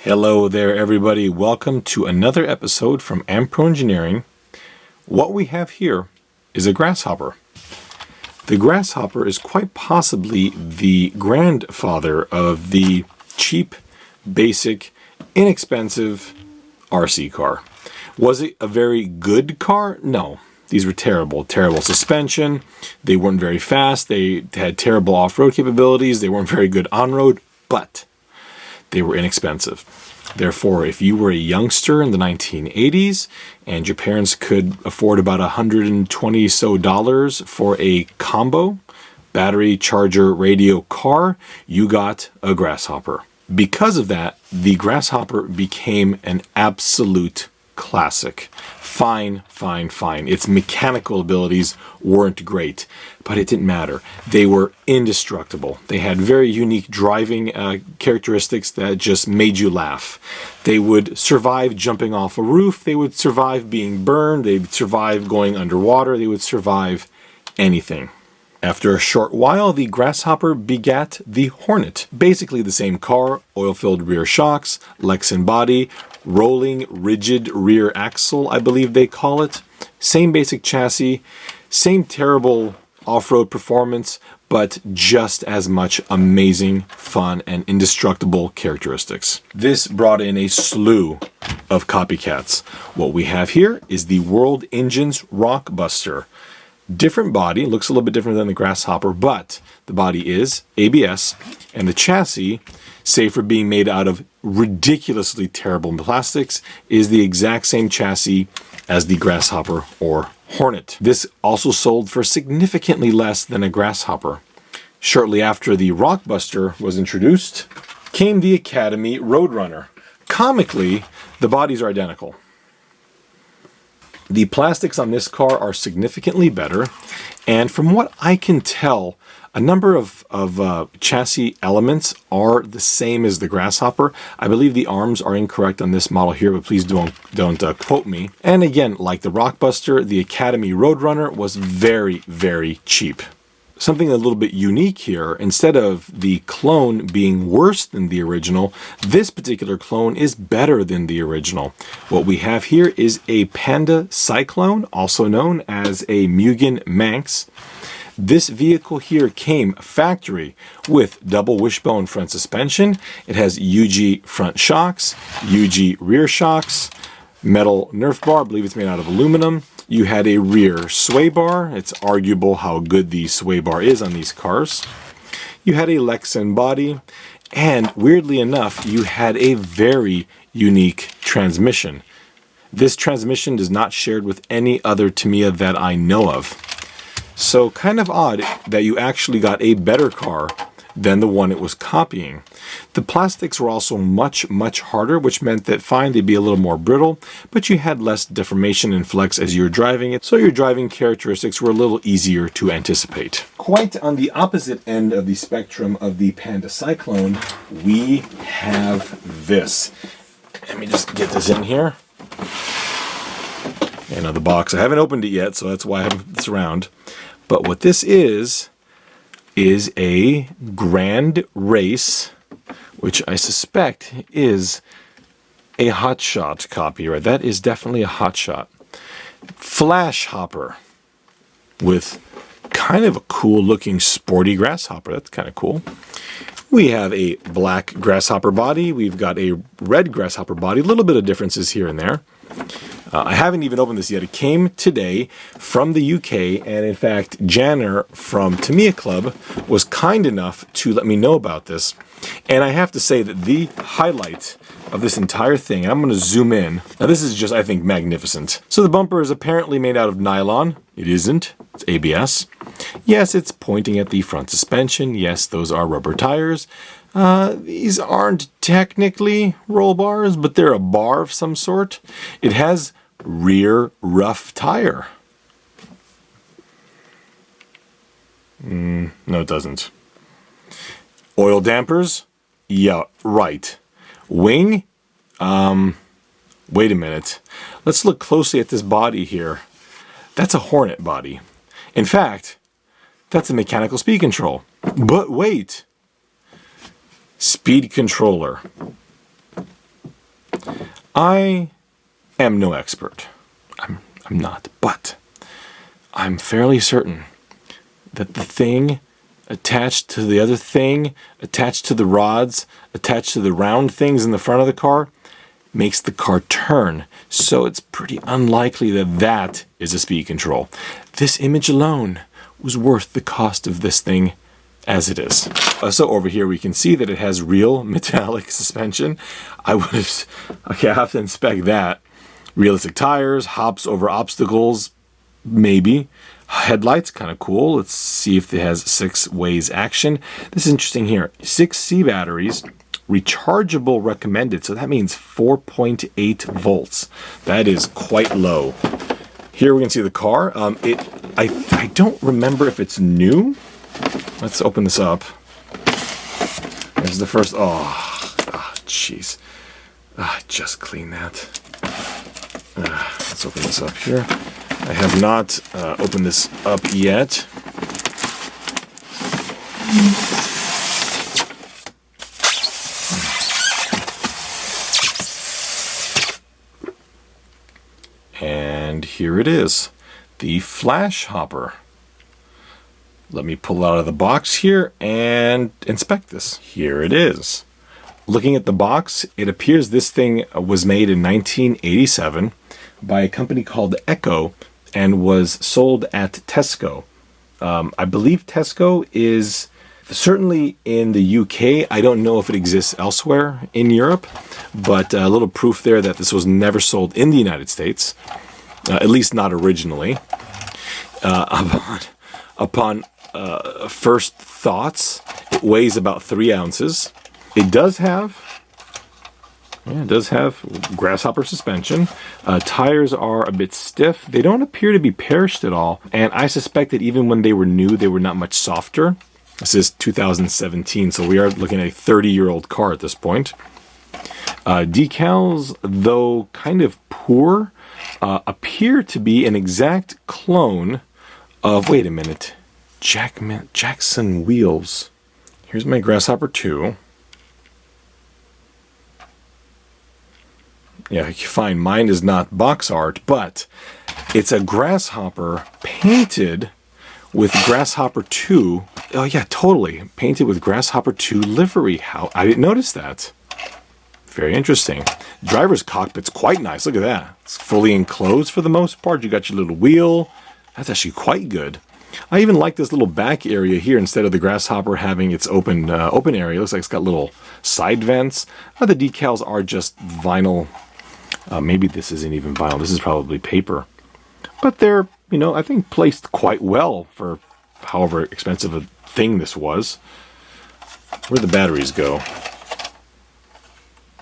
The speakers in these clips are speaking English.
Hello there, everybody. Welcome to another episode from Ampro Engineering. What we have here is a Grasshopper. The Grasshopper is quite possibly the grandfather of the cheap, basic, inexpensive RC car. Was it a very good car? No. These were terrible. Terrible suspension. They weren't very fast. They had terrible off-road capabilities. They weren't very good on-road, but they were inexpensive. Therefore, if you were a youngster in the 1980s and your parents could afford about $120 so for a combo battery, charger, radio car, you got a Grasshopper. Because of that, the Grasshopper became an absolute classic. Fine. Its mechanical abilities weren't great, but it didn't matter. They were indestructible. They had very unique driving characteristics that just made you laugh. They would survive jumping off a roof. They would survive being burned. They'd survive going underwater. They would survive anything. After a short while, the Grasshopper begat the Hornet. Basically the same car, oil-filled rear shocks, Lexan body, rolling rigid rear axle, I believe they call it. Same basic chassis, same terrible off-road performance, but just as much amazing, fun, and indestructible characteristics. This brought in a slew of copycats. What we have here is the World Engines Rockbuster. Different body, looks a little bit different than the Grasshopper, but the body is ABS, and the chassis, save for being made out of ridiculously terrible plastics, is the exact same chassis as the Grasshopper or Hornet. This also sold for significantly less than a Grasshopper. Shortly after the Rockbuster was introduced, came the Academy Roadrunner. Comically, the bodies are identical. The plastics on this car are significantly better, and from what I can tell, a number of chassis elements are the same as the Grasshopper. I believe the arms are incorrect on this model here, but please don't quote me. And again, like the Rockbuster, the Academy Roadrunner was very cheap. Something a little bit unique here, instead of the clone being worse than the original, this particular clone is better than the original. What we have here is a Panda Cyclone, also known as a Mugen Manx. This vehicle here came factory with double wishbone front suspension. It has UG front shocks, UG rear shocks, metal Nerf bar, I believe it's made out of aluminum. You had a rear sway bar. It's arguable how good the sway bar is on these cars. You had a Lexan body, and weirdly enough, you had a very unique transmission. This transmission is not shared with any other Tamiya that I know of. So kind of odd that you actually got a better car than the one it was copying. The plastics were also much harder, which meant that fine, they'd be a little more brittle, but you had less deformation and flex as you were driving it, so your driving characteristics were a little easier to anticipate. Quite on the opposite end of the spectrum of the Panda Cyclone, we have this. Let me just get this in here. And the box, I haven't opened it yet, so that's why I have this around. But what this is a Grand Race, which I suspect is a hotshot copy, right? That is definitely a hotshot. Flashhopper with kind of a cool looking sporty Grasshopper. That's kind of cool. We have a black Grasshopper body. We've got a red Grasshopper body. A little bit of differences here and there. I haven't even opened this yet. It came today from the UK, and in fact, Janner from Tamiya Club was kind enough to let me know about this. And I have to say that the highlight of this entire thing, and I'm going to zoom in. Now this is just, I think, magnificent. So the bumper is apparently made out of nylon. It isn't. It's ABS. Yes, it's pointing at the front suspension. Yes, those are rubber tires. These aren't technically roll bars, but they're a bar of some sort. It has rear rough tire. No, it doesn't. Oil dampers? Yeah, right. Wing? Wait a minute. Let's look closely at this body here. That's a Hornet body. In fact, that's a mechanical speed control. But wait. Speed controller. I am no expert. I'm not, but I'm fairly certain that the thing attached to the other thing, attached to the rods, attached to the round things in the front of the car, makes the car turn. So it's pretty unlikely that that is a speed control. This image alone was worth the cost of this thing as it is. So over here we can see that it has real metallic suspension. I have to inspect that. Realistic tires, hops over obstacles, maybe. Headlights, kind of cool. Let's see if it has 6 ways action. This is interesting here. 6C batteries, rechargeable recommended. So that means 4.8 volts. That is quite low. Here we can see the car. I don't remember if it's new. Let's open this up. There's the first, jeez. Just clean that. Let's open this up here. I have not opened this up yet. And here it is, the Flashhopper. Let me pull it out of the box here and inspect this. Here it is. Looking at the box, it appears this thing was made in 1987 by a company called Echo and was sold at Tesco. I believe Tesco is certainly in the UK. I don't know if it exists elsewhere in Europe, but a little proof there that this was never sold in the United States, at least not originally. Upon first thoughts, it weighs about 3 ounces. It does have Grasshopper suspension. Tires are a bit stiff. They don't appear to be perished at all, and I suspect that even when they were new, they were not much softer. This is 2017, so we are looking at a 30-year-old car at this point. Decals, though kind of poor, appear to be an exact clone of, wait a minute, Jackson wheels. Here's my Grasshopper 2. Yeah, fine, mine is not box art, but it's a Grasshopper painted with Grasshopper 2. Oh yeah, totally. Painted with Grasshopper 2 livery. How? I didn't notice that. Very interesting. Driver's cockpit's quite nice. Look at that. It's fully enclosed for the most part. You got your little wheel. That's actually quite good. I even like this little back area here instead of the Grasshopper having its open area. It looks like it's got little side vents. The decals are just vinyl. Maybe this isn't even vinyl. This is probably paper. But they're, I think placed quite well for however expensive a thing this was. Where'd the batteries go?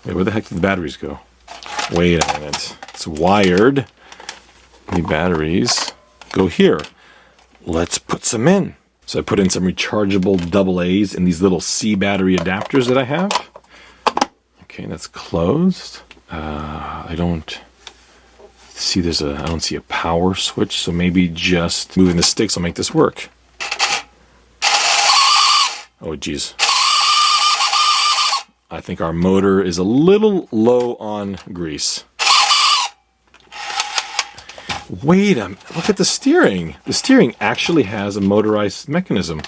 Wait, where the heck did the batteries go? Wait a minute. It's wired. The batteries go here. Let's put some in. So I put in some rechargeable AA's in these little C battery adapters that I have. Okay, that's closed. I don't see I don't see a power switch, so maybe just moving the sticks will make this work. Oh geez. I think our motor is a little low on grease. Wait a minute, look at the steering. The steering actually has a motorized mechanism.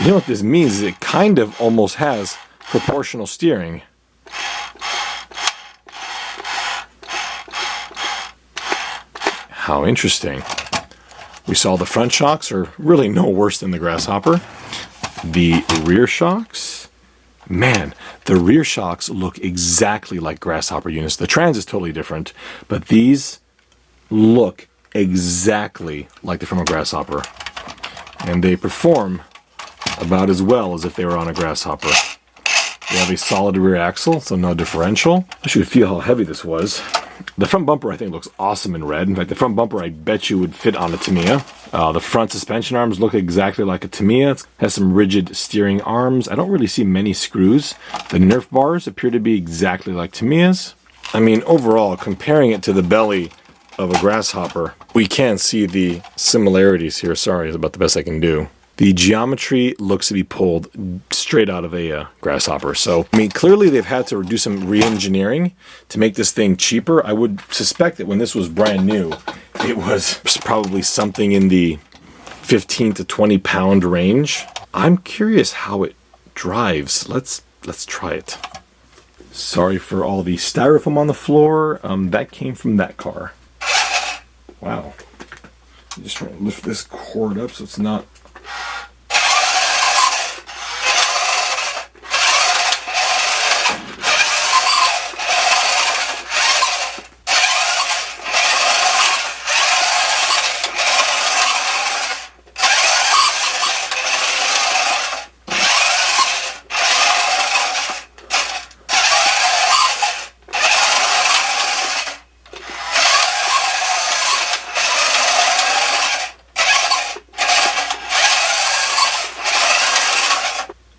You know what this means? It kind of almost has proportional steering. How interesting. We saw the front shocks are really no worse than the Grasshopper. The rear shocks, man, the rear shocks look exactly like Grasshopper units. The trans is totally different, but these look exactly like they're from a Grasshopper. And they perform about as well as if they were on a Grasshopper. They have a solid rear axle, so no differential. I should feel how heavy this was. The front bumper I think looks awesome in red. In fact, the front bumper I bet you would fit on a Tamiya. The front suspension arms look exactly like a Tamiya. It has some rigid steering arms. I don't really see many screws. The Nerf bars appear to be exactly like Tamiya's. I mean, overall, comparing it to the belly of a Grasshopper, we can see the similarities here. Sorry, it's about the best I can do. The geometry looks to be pulled straight out of a Grasshopper. So, I mean, clearly they've had to do some re-engineering to make this thing cheaper. I would suspect that when this was brand new, it was probably something in the 15 to 20 pound range. I'm curious how it drives. Let's try it. Sorry for all the styrofoam on the floor. That came from that car. Wow. I'm just trying to lift this cord up so it's not...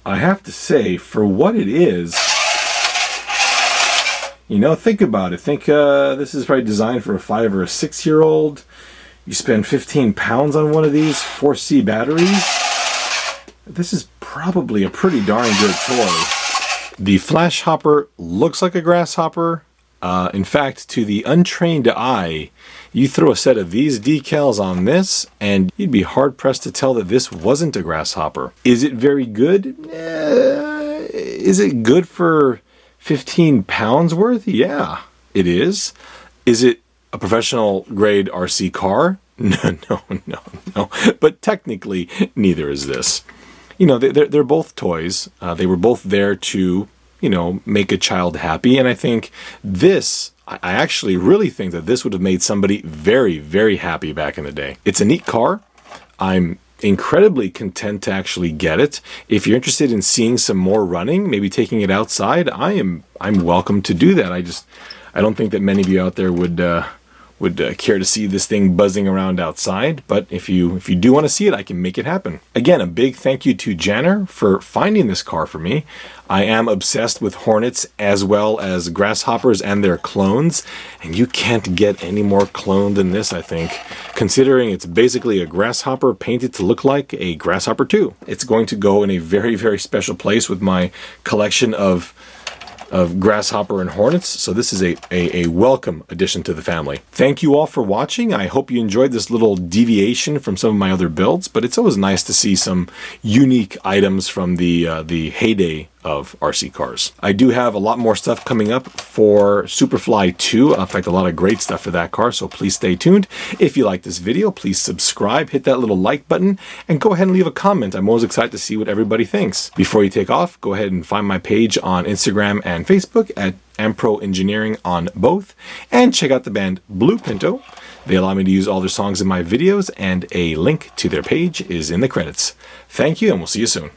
I have to say, for what it is, you know, think about it. Think this is probably designed for a 5 or a 6-year-old. You spend 15 pounds on one of these 4C batteries. This is probably a pretty darn good toy. The Flashhopper looks like a Grasshopper. In fact, to the untrained eye, you throw a set of these decals on this, and you'd be hard-pressed to tell that this wasn't a Grasshopper. Is it very good? Is it good for 15 pounds worth? Yeah, it is. Is it a professional-grade RC car? No. But technically, neither is this. You know, they're both toys. They were both there to, you know, make a child happy, and I think this... I actually really think that this would have made somebody very, very happy back in the day. It's a neat car. I'm incredibly content to actually get it. If you're interested in seeing some more running, maybe taking it outside, I'm welcome to do that. I don't think that many of you out there would care to see this thing buzzing around outside, but if you do want to see it, I can make it happen. Again, a big thank you to Janner for finding this car for me. I am obsessed with Hornets as well as Grasshoppers and their clones, and you can't get any more cloned than this, I think, considering it's basically a Grasshopper painted to look like a Grasshopper 2. It's going to go in a very, very special place with my collection of Grasshopper and Hornets, so this is a welcome addition to the family. Thank you all for watching. I hope you enjoyed this little deviation from some of my other builds, but it's always nice to see some unique items from the heyday of RC cars. I do have a lot more stuff coming up for Superfly 2. In fact, a lot of great stuff for that car, so please stay tuned. If you like this video, please subscribe, hit that little like button, and go ahead and leave a comment. I'm always excited to see what everybody thinks. Before you take off, go ahead and find my page on Instagram and Facebook at Ampro Engineering on both, and check out the band Blue Pinto. They allow me to use all their songs in my videos, and a link to their page is in the credits. Thank you, and we'll see you soon.